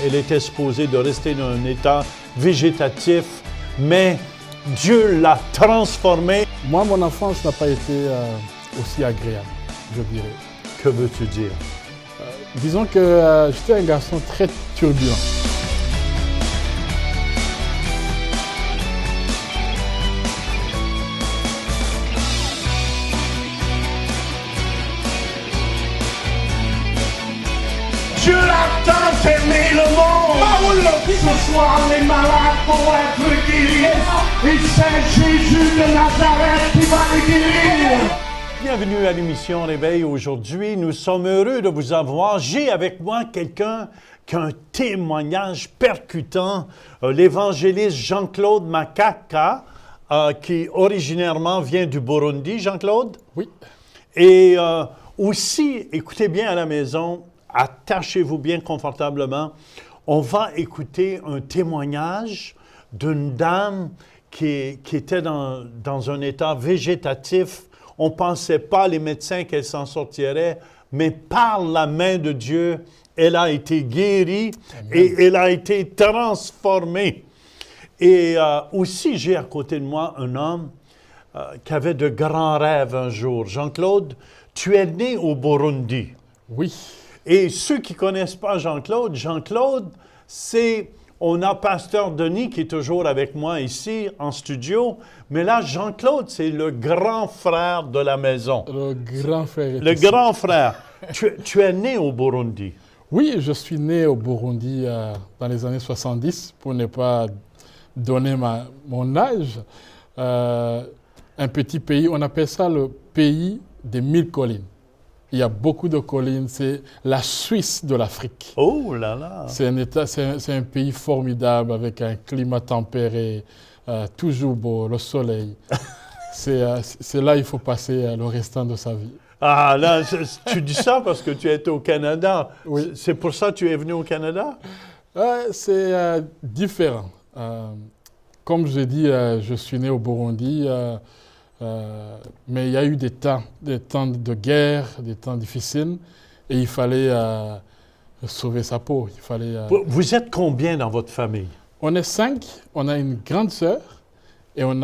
elle était supposée de rester dans un état végétatif, mais Dieu l'a transformée. Moi, mon enfance n'a pas été aussi agréable, je dirais. Que veux-tu dire? Disons que j'étais un garçon très turbulent. Dieu a tant aimé le monde. Ce soir les malades vont être guéris. Et c'est Jésus de Nazareth qui va les guérir. Bienvenue à l'émission Réveil. Aujourd'hui, nous sommes heureux de vous avoir. J'ai avec moi quelqu'un qui a un témoignage percutant, l'évangéliste Jean-Claude Makaka, qui originairement vient du Burundi. Jean-Claude? Oui. Et aussi, écoutez bien à la maison, attachez-vous bien confortablement. On va écouter un témoignage d'une dame qui était dans un état végétatif. On ne pensait pas, les médecins, qu'elle s'en sortirait, mais par la main de Dieu, elle a été guérie. Amen. Et elle a été transformée. Et aussi, j'ai à côté de moi un homme qui avait de grands rêves un jour. Jean-Claude, tu es né au Burundi. Oui. Et ceux qui ne connaissent pas Jean-Claude, on a Pasteur Denis qui est toujours avec moi ici en studio, mais là, Jean-Claude, c'est le grand frère de la maison. Le grand frère. Le grand frère. Tu es né au Burundi. Oui, je suis né au Burundi dans les années 70, pour ne pas donner mon âge. Un petit pays, on appelle ça le pays des 1000 collines. Il y a beaucoup de collines, c'est la Suisse de l'Afrique. Oh là là! C'est un pays formidable avec un climat tempéré, toujours beau, le soleil. C'est là qu'il faut passer le restant de sa vie. Ah là, tu dis ça parce que tu étais au Canada. Oui. C'est pour ça que tu es venu au Canada? C'est différent. Comme je dis, je suis né au Burundi. Mais il y a eu des temps de guerre, des temps difficiles, et il fallait sauver sa peau. Vous êtes combien dans votre famille? On est 5, on a une grande sœur, et on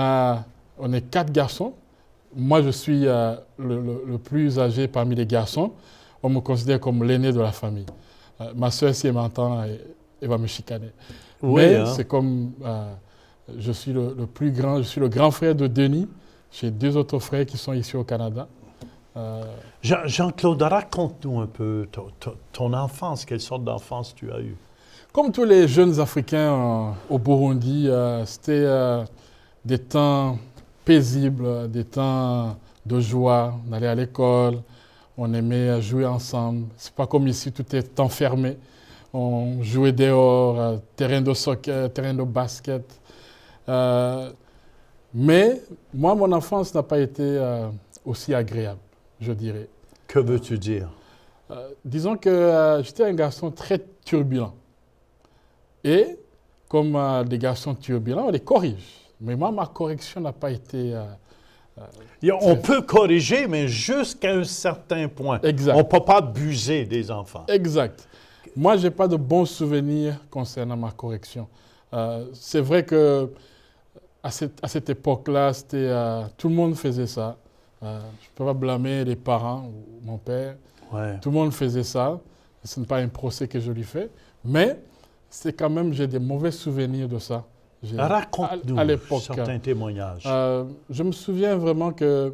est 4 garçons. Moi, je suis le plus âgé parmi les garçons. On me considère comme l'aîné de la famille. Ma sœur, si elle m'entend, elle va me chicaner. Oui, mais hein? c'est comme je suis le plus grand, je suis le grand frère de Denis. J'ai 2 autres frères qui sont ici au Canada. Jean-Claude, raconte-nous un peu ton enfance. Quelle sorte d'enfance tu as eue? Comme tous les jeunes Africains au Burundi, c'était des temps paisibles, des temps de joie. On allait à l'école, on aimait jouer ensemble. C'est pas comme ici, tout est enfermé. On jouait dehors, terrain de soccer, terrain de basket. Mais moi, mon enfance n'a pas été aussi agréable, je dirais. Que veux-tu dire? Disons que j'étais un garçon très turbulent. Et comme des garçons turbulents, on les corrige. Mais moi, ma correction n'a pas été... On peut corriger, mais jusqu'à un certain point. Exact. On ne peut pas abuser des enfants. Exact. Moi, je n'ai pas de bons souvenirs concernant ma correction. C'est vrai que à cette époque-là, tout le monde faisait ça. Je ne peux pas blâmer les parents ou mon père. Ouais. Tout le monde faisait ça. Ce n'est pas un procès que je lui fais. Mais c'est quand même, j'ai des mauvais souvenirs de ça. Raconte-nous à l'époque, certains témoignages. Je me souviens vraiment que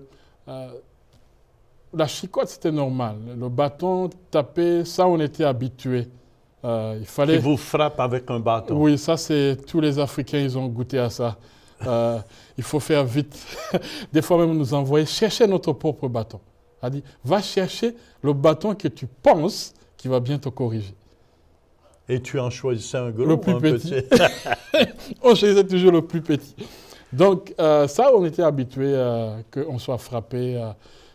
la chicotte, c'était normal. Le bâton tapé, ça, on était habitués. Il fallait... Qui vous frappe avec un bâton. Oui, ça, c'est... Tous les Africains, ils ont goûté à ça. Il faut faire vite. Des fois même nous envoyer chercher notre propre bâton. Elle dit, va chercher le bâton que tu penses qui va bien te corriger. Et tu en choisissais un gros le plus petit. On choisissait toujours le plus petit. Donc ça, on était habitué qu'on soit frappé.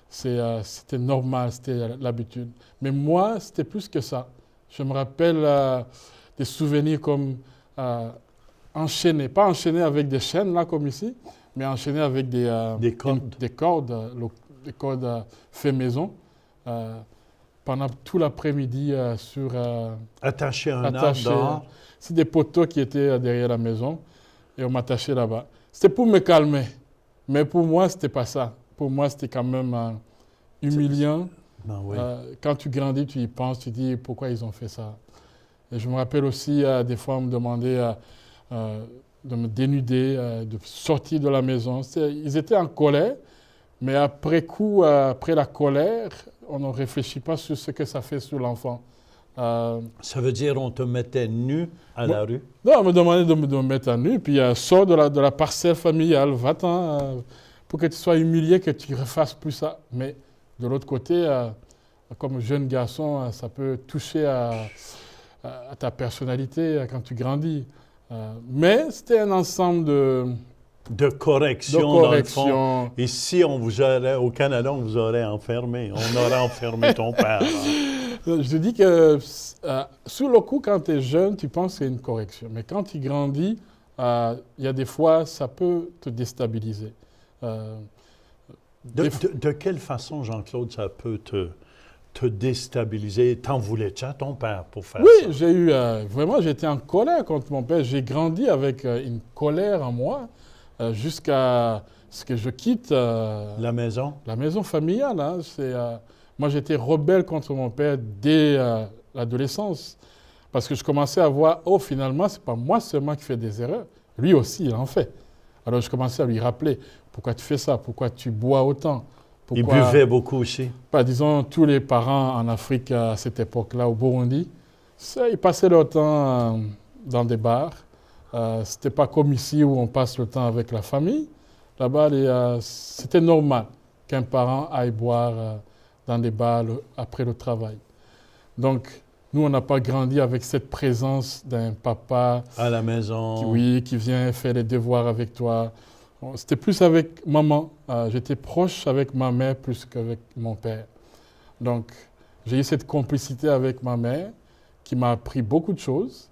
C'était normal, c'était l'habitude. Mais moi, c'était plus que ça. Je me rappelle des souvenirs comme... enchaîné, pas enchaîné avec des chaînes, là, comme ici, mais enchaîné avec des cordes fait maison. pendant tout l'après-midi Attaché à un arbre attaché. dehors. C'est des poteaux qui étaient derrière la maison et on m'attachait là-bas. C'était pour me calmer. Mais pour moi, c'était pas ça. Pour moi, c'était quand même humiliant. Ben oui. Quand tu grandis, tu y penses, tu dis pourquoi ils ont fait ça. Et je me rappelle aussi, des fois, on me demandait de me dénuder, de sortir de la maison. Ils étaient en colère, mais après coup, après la colère, on ne réfléchit pas sur ce que ça fait sur l'enfant. Ça veut dire on te mettait nu à la rue? Non, on me demandait de me mettre à nu, puis sors de la parcelle familiale, va-t'en, pour que tu sois humilié, que tu ne refasses plus ça. Mais de l'autre côté, comme jeune garçon, ça peut toucher à ta personnalité quand tu grandis. Mais c'était un ensemble De correction, de dans le corrections. fond. Ici, au Canada, on vous aurait enfermé. On aurait enfermé ton père. Hein. Je dis que sur le coup, quand tu es jeune, tu penses que c'est une correction. Mais quand tu grandis, il y a des fois, ça peut te déstabiliser. De quelle façon, Jean-Claude, ça peut te déstabiliser? T'en voulais-tu à ton père pour faire ça? Oui, j'ai eu vraiment, j'étais en colère contre mon père. J'ai grandi avec une colère en moi jusqu'à ce que je quitte La maison? la maison familiale. Hein. Moi, j'étais rebelle contre mon père dès l'adolescence parce que je commençais à voir, oh, finalement, c'est pas moi seulement qui fais des erreurs. Lui aussi, il en fait. Alors, je commençais à lui rappeler, pourquoi tu fais ça? Pourquoi tu bois autant? Il Pourquoi... buvait beaucoup aussi. Disons, tous les parents en Afrique à cette époque-là, au Burundi, ils passaient leur temps dans des bars. C'était pas comme ici où on passe le temps avec la famille. Là-bas, c'était normal qu'un parent aille boire dans des bars après le travail. Donc, nous, on n'a pas grandi avec cette présence d'un papa À la maison. qui vient faire les devoirs avec toi. C'était plus avec maman. J'étais proche avec ma mère plus qu'avec mon père. Donc, j'ai eu cette complicité avec ma mère qui m'a appris beaucoup de choses,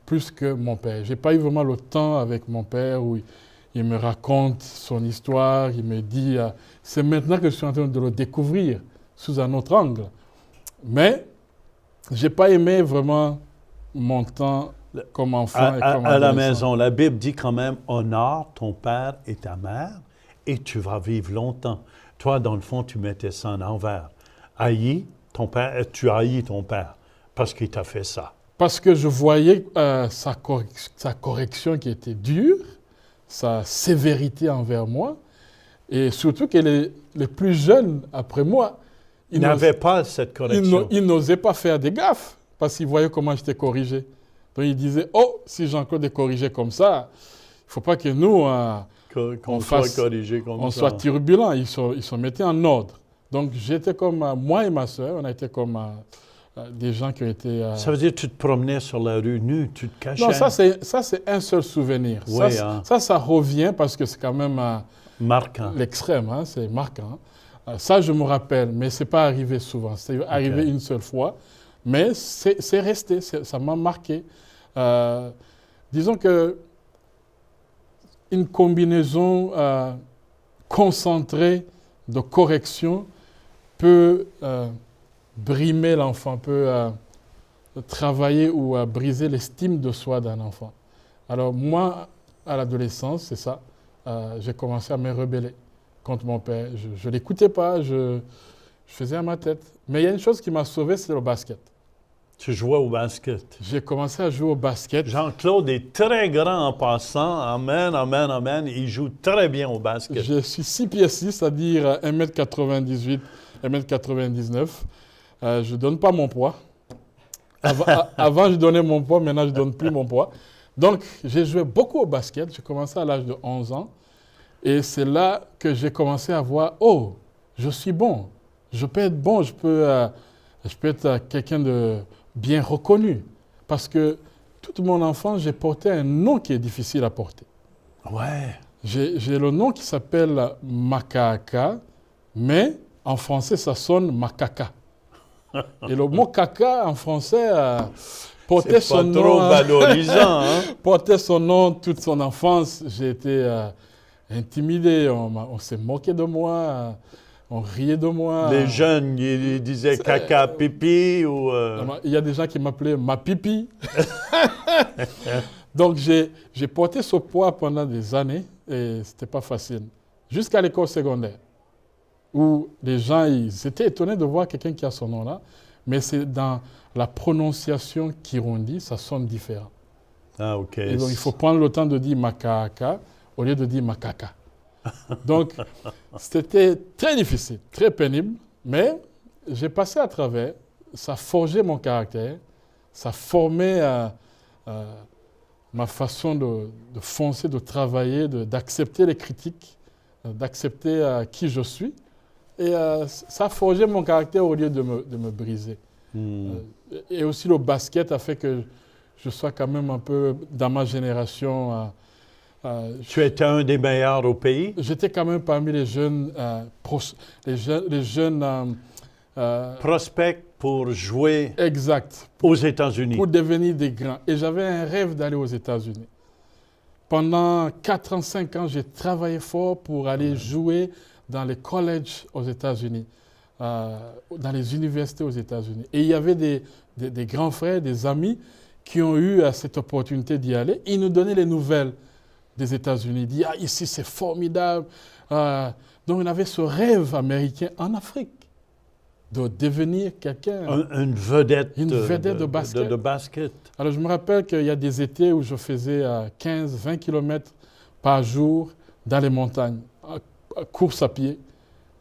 plus que mon père. Je n'ai pas eu vraiment le temps avec mon père où il me raconte son histoire, il me dit, c'est maintenant que je suis en train de le découvrir sous un autre angle. Mais je n'ai pas aimé vraiment mon temps comme enfant et comme à la adolescent. maison, la Bible dit quand même, honore ton père et ta mère et tu vas vivre longtemps. Toi, dans le fond, tu mettais ça en envers. Tu haïs ton père parce qu'il t'a fait ça. Parce que je voyais sa correction qui était dure, sa sévérité envers moi, et surtout que les plus jeunes après moi, Il n'avait pas cette correction. ils n'osaient pas faire des gaffes parce qu'ils voyaient comment j'étais corrigé. Donc ils disaient, oh, si Jean-Claude est corrigé comme ça, il ne faut pas que nous, Qu'on soit corrigé comme on ça. soit turbulents. Ils se mettaient en ordre. Donc j'étais comme, moi et ma soeur, on a été comme des gens qui ont été... Ça veut dire que tu te promenais sur la rue nu, tu te cachais. Non, ça c'est un seul souvenir. Oui, Ça revient parce que c'est quand même marquant. l'extrême, hein, c'est marquant. Ça, je me rappelle, mais ce n'est pas arrivé souvent. C'est arrivé une seule fois, mais c'est resté, ça m'a marqué. Disons que une combinaison concentrée de correction peut brimer l'enfant, peut travailler ou briser l'estime de soi d'un enfant. Alors moi, à l'adolescence, c'est ça, j'ai commencé à me rebeller contre mon père. Je ne l'écoutais pas, je faisais à ma tête. Mais il y a une chose qui m'a sauvé, c'est le basket. Tu jouais au basket. J'ai commencé à jouer au basket. Jean-Claude est très grand en passant. Amen, amen, amen. Il joue très bien au basket. Je suis 6 pieds 6, c'est-à-dire 1m98, 1m99. Je ne donne pas mon poids. Avant, je donnais mon poids, maintenant, je ne donne plus mon poids. Donc, j'ai joué beaucoup au basket. J'ai commencé à l'âge de 11 ans. Et c'est là que j'ai commencé à voir, oh, je suis bon. Je peux être bon, je peux être quelqu'un de bien reconnu. Parce que toute mon enfance, j'ai porté un nom qui est difficile à porter. Ouais. J'ai le nom qui s'appelle Makaka, mais en français, ça sonne Makaka. Et le mot caca en français portait son nom. C'est pas trop valorisant, hein? Portait son nom toute son enfance. J'ai été intimidé, on s'est moqué de moi. On riait de moi. Les jeunes, ils disaient caca, pipi ou... Il y a des gens qui m'appelaient ma pipi. Donc, j'ai porté ce poids pendant des années et ce n'était pas facile. Jusqu'à l'école secondaire, où les gens ils étaient étonnés de voir quelqu'un qui a son nom là, mais c'est dans la prononciation kirundi, ça sonne différent. Ah, OK. Et donc, il faut prendre le temps de dire makaka au lieu de dire makaka. Donc, c'était très difficile, très pénible, mais j'ai passé à travers. Ça forgeait mon caractère, ça formait ma façon de foncer, de travailler, d'accepter les critiques, d'accepter qui je suis. Et ça a forgé mon caractère au lieu de me briser. Et aussi le basket a fait que je sois quand même un peu dans ma génération. Tu étais un des meilleurs au pays? J'étais quand même parmi les jeunes, Prospect pour jouer exact, aux États-Unis. pour devenir des grands. Et j'avais un rêve d'aller aux États-Unis. Pendant 4 ans, 5 ans, j'ai travaillé fort pour aller jouer dans les collèges aux États-Unis, dans les universités aux États-Unis. Et il y avait des grands frères, des amis qui ont eu cette opportunité d'y aller. Ils nous donnaient les nouvelles des États-Unis. Ils disaient, ah, ici c'est formidable. Donc on avait ce rêve américain en Afrique de devenir quelqu'un. Une vedette, de basket. de basket. Alors je me rappelle qu'il y a des étés où je faisais 15-20 km par jour dans les montagnes, course à pied.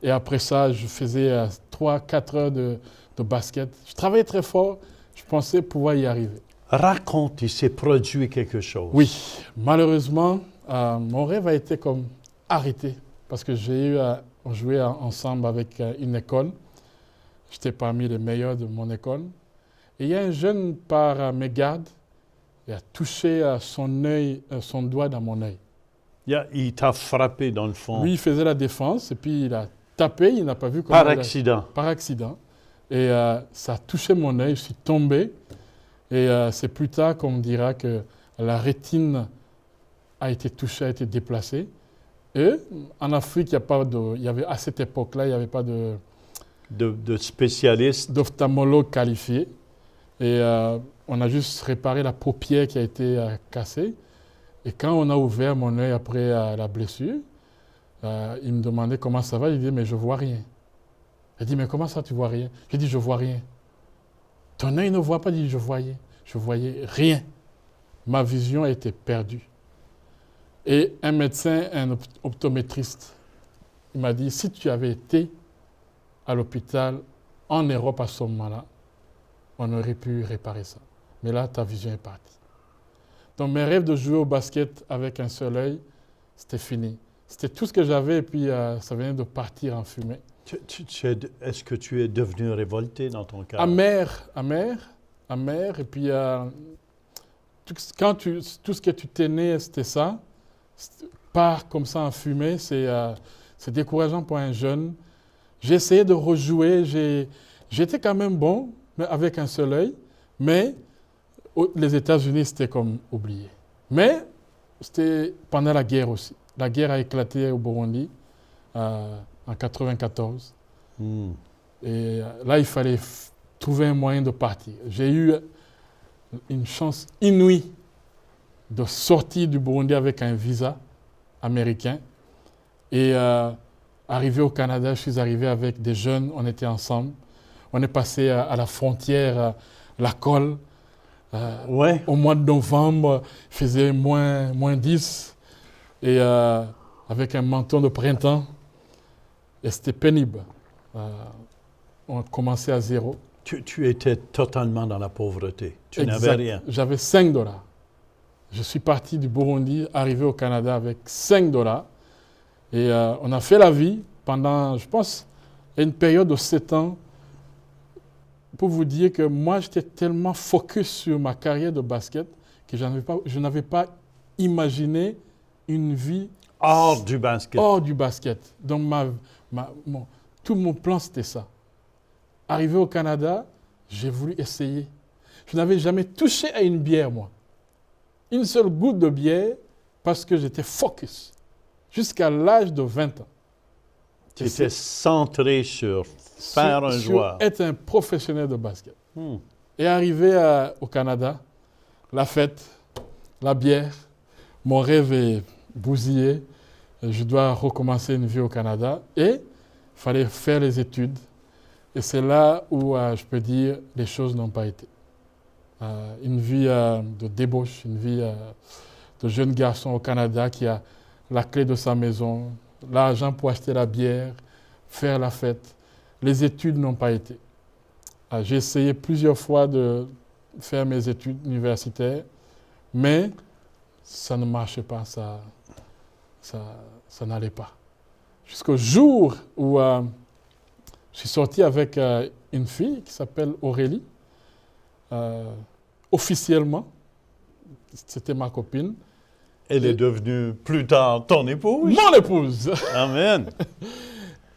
Et après ça, je faisais 3-4 heures de basket. Je travaillais très fort. Je pensais pouvoir y arriver. Raconte, il s'est produit quelque chose. Oui, malheureusement, mon rêve a été comme arrêté parce que on jouait ensemble avec une école. J'étais parmi les meilleurs de mon école. Et il y a un jeune par mégarde, il a touché son doigt dans mon œil. Il t'a frappé dans le fond. Lui, il faisait la défense et puis il a tapé, il n'a pas vu comment. Par accident. Par accident. Et ça a touché mon œil, je suis tombé. Et c'est plus tard qu'on me dira que la rétine a été touchée, a été déplacée. Et en Afrique, à cette époque-là, il n'y avait pas de spécialistes. D'ophtalmologue qualifié. Et on a juste réparé la paupière qui a été cassée. Et quand on a ouvert mon œil après la blessure, il me demandait comment ça va. Il dit, mais je ne vois rien. Il dit, mais comment ça, tu ne vois rien? J'ai dit, je ne vois rien. Ton œil ne voit pas, dit, je voyais rien. Ma vision a été perdue. Et un médecin, un optométriste, il m'a dit, si tu avais été à l'hôpital en Europe à ce moment-là, on aurait pu réparer ça. Mais là, ta vision est partie. Donc mes rêves de jouer au basket avec un seul œil, c'était fini. C'était tout ce que j'avais et puis ça venait de partir en fumée. Est-ce que tu es devenu révolté dans ton cas? Amer. Et puis, tout ce que tu tenais, c'était ça. Part comme ça en fumée, c'est décourageant pour un jeune. J'ai essayé de rejouer. J'étais quand même bon, mais avec un seul œil. Mais les États-Unis, c'était comme oublié. Mais c'était pendant la guerre aussi. La guerre a éclaté au Burundi en 1994. Et là, il fallait trouver un moyen de partir. J'ai eu une chance inouïe de sortir du Burundi avec un visa américain. Et arrivé au Canada, je suis arrivé avec des jeunes, on était ensemble. On est passé à la frontière, la colle. Au mois de novembre, il faisait moins 10. Et avec un manteau de printemps. Et c'était pénible. On commençait à zéro. Tu étais totalement dans la pauvreté. Tu n'avais rien. J'avais $5. Je suis parti du Burundi, arrivé au Canada avec $5. Et on a fait la vie pendant, je pense, une période de 7 ans. Pour vous dire que moi, j'étais tellement focus sur ma carrière de basket que je n'avais pas imaginé une vie hors du basket. Hors du basket. Donc, tout mon plan, c'était ça. Arrivé au Canada, j'ai voulu essayer. Je n'avais jamais touché à une bière, moi. Une seule goutte de bière parce que j'étais focus. Jusqu'à l'âge de 20 ans. Tu étais centré sur faire un sur joueur. être un professionnel de basket. Hmm. Et arrivé au Canada, la fête, la bière, mon rêve est bousillé. Je dois recommencer une vie au Canada et il fallait faire les études. Et c'est là où je peux dire les choses n'ont pas été. Une vie de débauche, une vie de jeune garçon au Canada qui a la clé de sa maison, l'argent pour acheter la bière, faire la fête. Les études n'ont pas été. J'ai essayé plusieurs fois de faire mes études universitaires, mais ça ne marchait pas, ça n'allait pas. Jusqu'au jour où je suis sorti avec une fille qui s'appelle Aurélie, officiellement, c'était ma copine. Elle est devenue plus tard ton épouse. Mon épouse. Amen.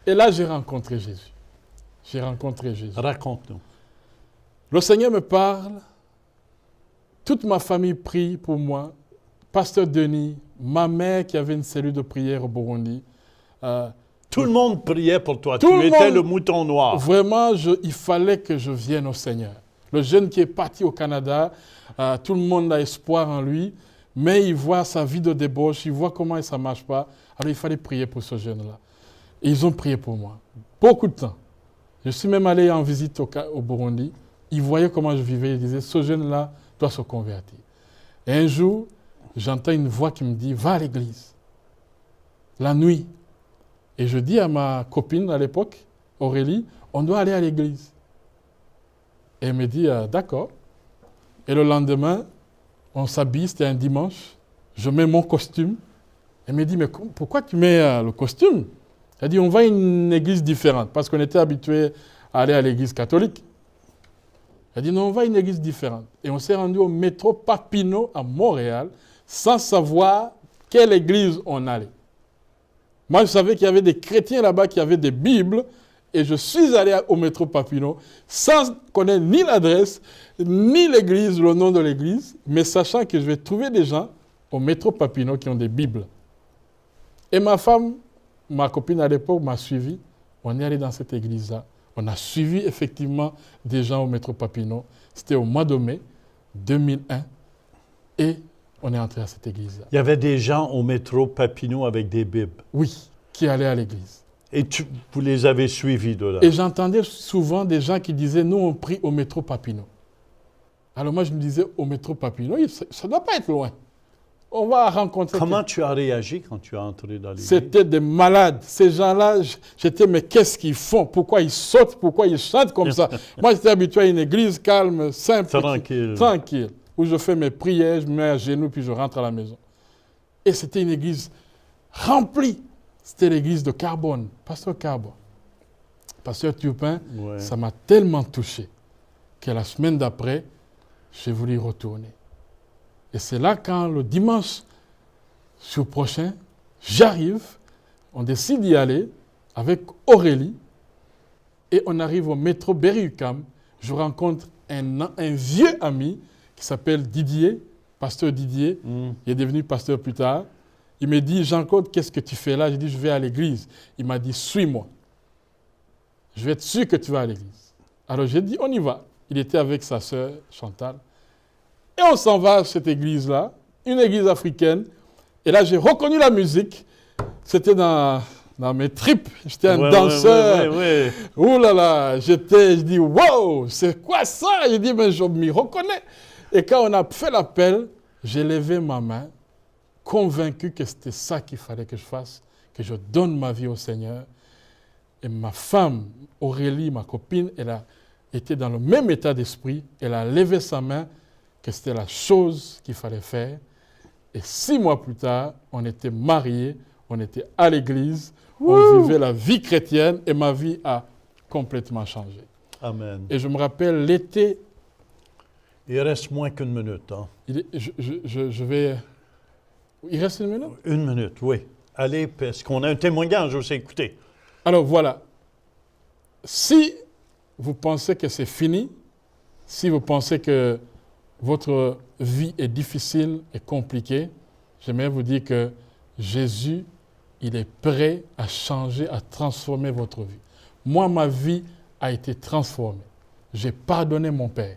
Et là, j'ai rencontré Jésus. J'ai rencontré Jésus. Raconte-nous. Le Seigneur me parle. Toute ma famille prie pour moi. Pasteur Denis, ma mère qui avait une cellule de prière au Burundi. Tout le monde priait pour toi. Tout Tu le étais monde- le mouton noir. Vraiment, il fallait que je vienne au Seigneur. Le jeune qui est parti au Canada, tout le monde a espoir en lui, mais il voit sa vie de débauche, il voit comment ça ne marche pas. Alors il fallait prier pour ce jeune-là. Et ils ont prié pour moi. Beaucoup de temps. Je suis même allé en visite au Burundi. Ils voyaient comment je vivais. Ils disaient, ce jeune-là doit se convertir. Et un jour, j'entends une voix qui me dit, va à l'église. La nuit. Et je dis à ma copine à l'époque, Aurélie, on doit aller à l'église. Et elle me dit, d'accord. Et le lendemain, on s'habille, c'était un dimanche. Je mets mon costume. Elle me dit, mais pourquoi tu mets le costume? Elle dit, on va à une église différente, parce qu'on était habitué à aller à l'église catholique. Elle dit, non, on va à une église différente. Et on s'est rendu au métro Papineau à Montréal, sans savoir quelle église on allait. Moi, je savais qu'il y avait des chrétiens là-bas qui avaient des Bibles, et je suis allé au métro Papineau sans connaître ni l'adresse, ni l'église, le nom de l'église, mais sachant que je vais trouver des gens au métro Papineau qui ont des Bibles. Et ma femme, ma copine à l'époque, m'a suivi. On est allé dans cette église-là. On a suivi effectivement des gens au métro Papineau. C'était au mois de mai 2001. Et on est entré à cette église-là. Il y avait des gens au métro Papineau avec des Bibles. Oui, qui allaient à l'église. Et vous les avez suivis de là. Et j'entendais souvent des gens qui disaient, nous, on prie au métro Papineau. Alors moi, je me disais, au métro Papineau, ça ne doit pas être loin. On va rencontrer... Comment tu as réagi quand tu es entré dans l'église? C'était des malades. Ces gens-là, j'étais, mais qu'est-ce qu'ils font? Pourquoi ils sautent? Pourquoi ils chantent comme ça? Moi, j'étais habitué à une église calme, simple, tranquille, où je fais mes prières, je me mets à genoux, puis je rentre à la maison. Et c'était une église remplie. C'était l'église de Carbone, Pasteur Carbone. Pasteur Turpin, Ouais. ça m'a tellement touché que la semaine d'après, j'ai voulu y retourner. Et c'est là quand le dimanche prochain, j'arrive, on décide d'y aller avec Aurélie et on arrive au métro Berry-UQAM. Je rencontre un vieux ami qui s'appelle Didier, pasteur Didier. Il est devenu pasteur plus tard. Il me dit, Jean-Claude, qu'est-ce que tu fais là? J'ai dit, je vais à l'église. Il m'a dit, suis-moi. Je vais être sûr que tu vas à l'église. Alors j'ai dit, on y va. Il était avec sa sœur Chantal. Et on s'en va à cette église-là, une église africaine. Et là, j'ai reconnu la musique. C'était dans mes tripes. J'étais un danseur. Ouais. Ouh là là, je dis, wow, c'est quoi ça? J'ai dit, mais je m'y reconnais. Et quand on a fait l'appel, j'ai levé ma main, convaincu que c'était ça qu'il fallait que je fasse, que je donne ma vie au Seigneur. Et ma femme, Aurélie, ma copine, elle a été dans le même état d'esprit. Elle a levé sa main, que c'était la chose qu'il fallait faire. Et 6 mois plus tard, on était mariés, on était à l'église, on vivait la vie chrétienne et ma vie a complètement changé. Amen. Et je me rappelle l'été... Il reste moins qu'une minute. Hein? Je vais... Il reste une minute? Une minute, oui. Allez, parce qu'on a un témoignage aussi, écoutez. Alors voilà. Si vous pensez que c'est fini, si vous pensez que votre vie est difficile et compliquée, j'aimerais vous dire que Jésus il est prêt à changer, à transformer votre vie. Moi, ma vie a été transformée. J'ai pardonné mon père.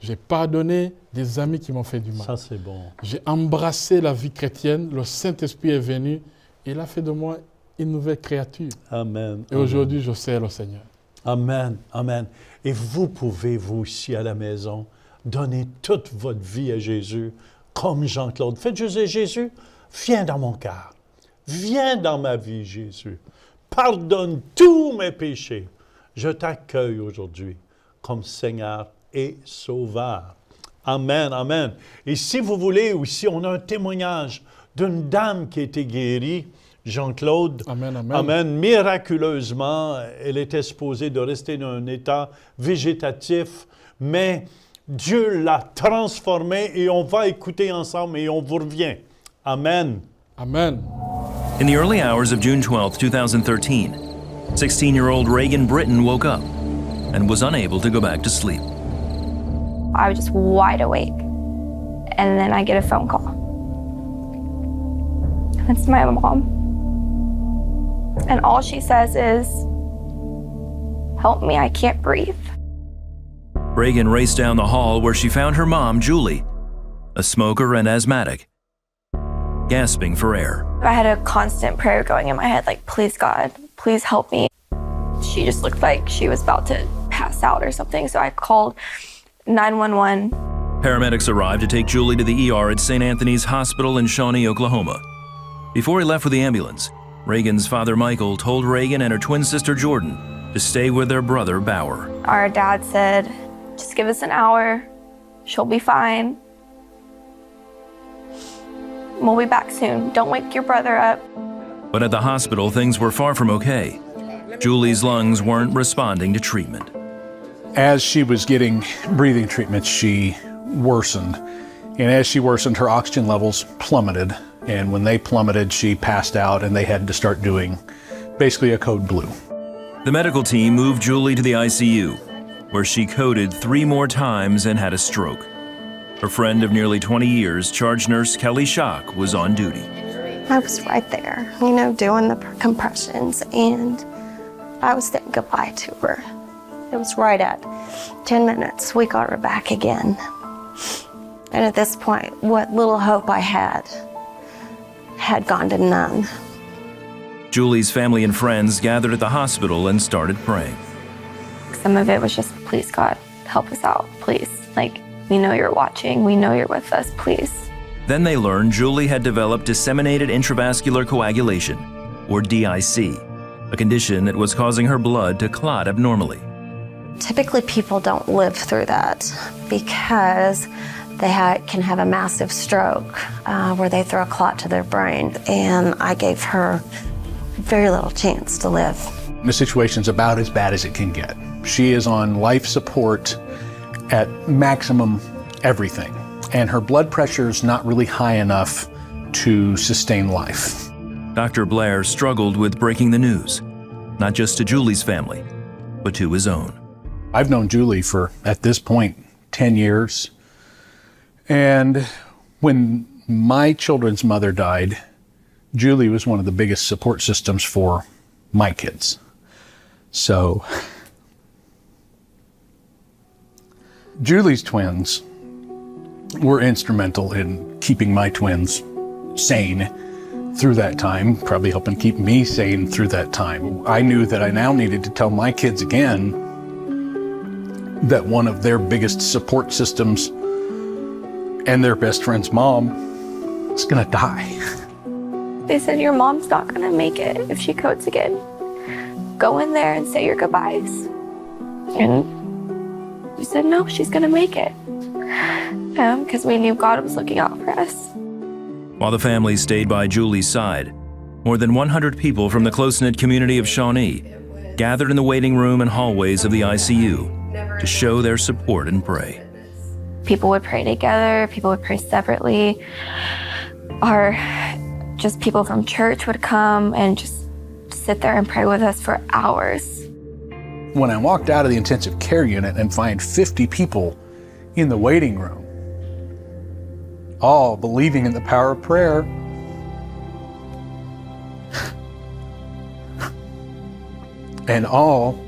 J'ai pardonné des amis qui m'ont fait du mal. Ça, c'est bon. J'ai embrassé la vie chrétienne. Le Saint-Esprit est venu et il a fait de moi une nouvelle créature. Amen. Et aujourd'hui, je sers le Seigneur. Amen. Amen. Et vous pouvez, vous aussi, à la maison, donner toute votre vie à Jésus, comme Jean-Claude. Faites Jésus, Jésus, viens dans mon cœur. Viens dans ma vie, Jésus. Pardonne tous mes péchés. Je t'accueille aujourd'hui comme Seigneur et Sauveur. Amen, amen. Et si vous voulez aussi, on a un témoignage d'une dame qui a été guérie, Jean-Claude. Amen, amen. Amen. Miraculeusement, elle était supposée de rester dans un état végétatif, mais Dieu l'a transformée et on va écouter ensemble et on vous revient. Amen. Amen. In the early hours of June 12, 2013, 16-year-old Reagan Britton woke up and was unable to go back to sleep. I was just wide awake. And then I get a phone call. It's my mom. And all she says is, "Help me, I can't breathe." Reagan raced down the hall where she found her mom, Julie, a smoker and asthmatic, gasping for air. I had a constant prayer going in my head, like, please God, please help me. She just looked like she was about to pass out or something, so I called 911. Paramedics arrived to take Julie to the ER at St. Anthony's Hospital in Shawnee, Oklahoma. Before he left with the ambulance, Reagan's father, Michael, told Reagan and her twin sister, Jordan, to stay with their brother, Bauer. Our dad said, just give us an hour, she'll be fine. We'll be back soon. Don't wake your brother up. But at the hospital, things were far from okay. Julie's lungs weren't responding to treatment. As she was getting breathing treatments, she worsened. And as she worsened, her oxygen levels plummeted. And when they plummeted, she passed out and they had to start doing basically a code blue. The medical team moved Julie to the ICU, where she coded 3 more times and had a stroke. Her friend of nearly 20 years, charge nurse Kelly Schock, was on duty. I was right there, you know, doing the compressions, and I was saying goodbye to her. It was right at 10 minutes. We got her back again. And at this point, what little hope I had gone to none. Julie's family and friends gathered at the hospital and started praying. Some of it was just, please God, help us out, please. Like, we know you're watching, we know you're with us, please. Then they learned Julie had developed disseminated intravascular coagulation, or DIC, a condition that was causing her blood to clot abnormally. Typically, people don't live through that because they can have a massive stroke where they throw a clot to their brain. And I gave her very little chance to live. The situation's about as bad as it can get. She is on life support at maximum everything. And her blood pressure's not really high enough to sustain life. Dr. Blair struggled with breaking the news, not just to Julie's family, but to his own. I've known Julie for, at this point, 10 years. And when my children's mother died, Julie was one of the biggest support systems for my kids. So, Julie's twins were instrumental in keeping my twins sane through that time, probably helping keep me sane through that time. I knew that I now needed to tell my kids again that one of their biggest support systems and their best friend's mom is gonna die. They said, your mom's not gonna make it if she codes again. Go in there and say your goodbyes. And we said, no, she's gonna make it. Because we knew God was looking out for us. While the family stayed by Julie's side, more than 100 people from the close-knit community of Shawnee gathered in the waiting room and hallways of the ICU to show their support and pray. People would pray together, people would pray separately, or just people from church would come and just sit there and pray with us for hours. When I walked out of the intensive care unit and find 50 people in the waiting room, all believing in the power of prayer, and all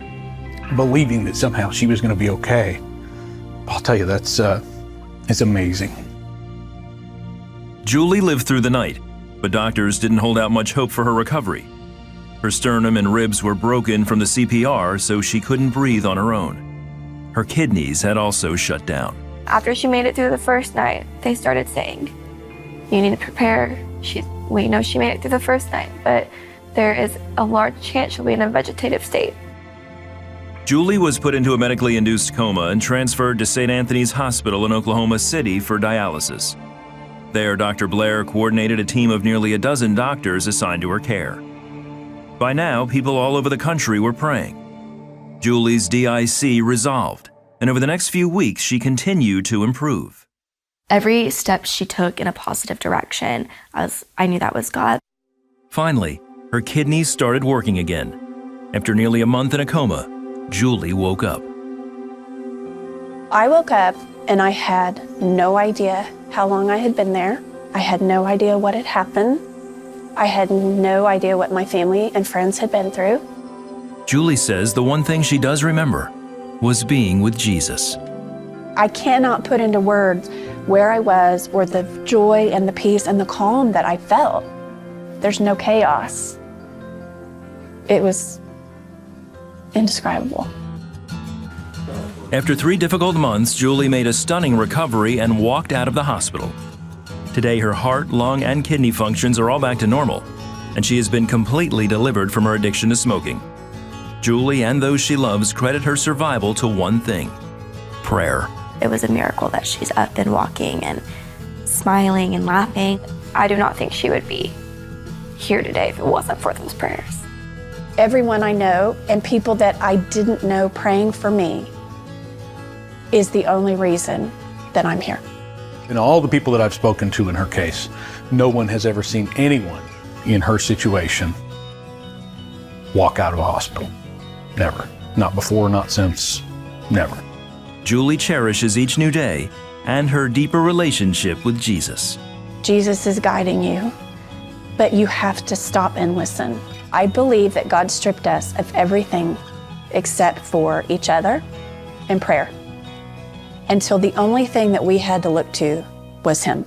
believing that somehow she was going to be okay. I'll tell you, that's it's amazing. Julie lived through the night, but doctors didn't hold out much hope for her recovery. Her sternum and ribs were broken from the CPR, so she couldn't breathe on her own. Her kidneys had also shut down. After she made it through the first night, they started saying, "You need to prepare. We know she made it through the first night, but there is a large chance she'll be in a vegetative state." Julie was put into a medically induced coma and transferred to St. Anthony's Hospital in Oklahoma City for dialysis. There, Dr. Blair coordinated a team of nearly a dozen doctors assigned to her care. By now, people all over the country were praying. Julie's DIC resolved, and over the next few weeks, she continued to improve. Every step she took in a positive direction, I knew that was God. Finally, her kidneys started working again. After nearly a month in a coma, Julie woke up. I woke up and I had no idea how long I had been there. I had no idea what had happened. I had no idea what my family and friends had been through. Julie says the one thing she does remember was being with Jesus. I cannot put into words where I was or the joy and the peace and the calm that I felt. There's no chaos. It was indescribable. After 3 difficult months, Julie made a stunning recovery and walked out of the hospital. Today, her heart, lung, and kidney functions are all back to normal, and she has been completely delivered from her addiction to smoking. Julie and those she loves credit her survival to one thing: prayer. It was a miracle that she's up and walking and smiling and laughing. I do not think she would be here today if it wasn't for those prayers. Everyone I know and people that I didn't know praying for me is the only reason that I'm here. And all the people that I've spoken to in her case, no one has ever seen anyone in her situation walk out of a hospital. Never. Not before, not since, never. Julie cherishes each new day and her deeper relationship with Jesus. Jesus is guiding you, but you have to stop and listen. I believe that God stripped us of everything except for each other and prayer, until the only thing that we had to look to was Him.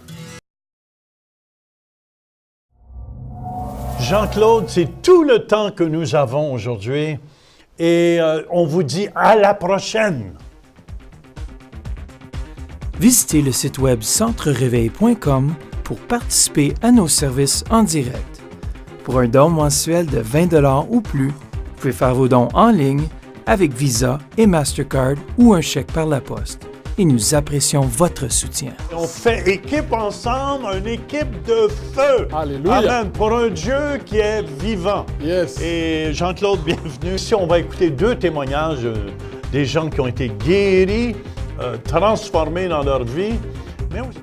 Jean-Claude, c'est tout le temps que nous avons aujourd'hui et on vous dit à la prochaine. Visitez le site web centrereveil.com pour participer à nos services en direct. Pour un don mensuel de 20 $ ou plus, vous pouvez faire vos dons en ligne avec Visa et Mastercard ou un chèque par la poste. Et nous apprécions votre soutien. On fait équipe ensemble, une équipe de feu. Alléluia. Amen. Pour un Dieu qui est vivant. Yes. Et Jean-Claude, bienvenue. Ici, on va écouter 2 témoignages des gens qui ont été guéris, transformés dans leur vie. Mais aussi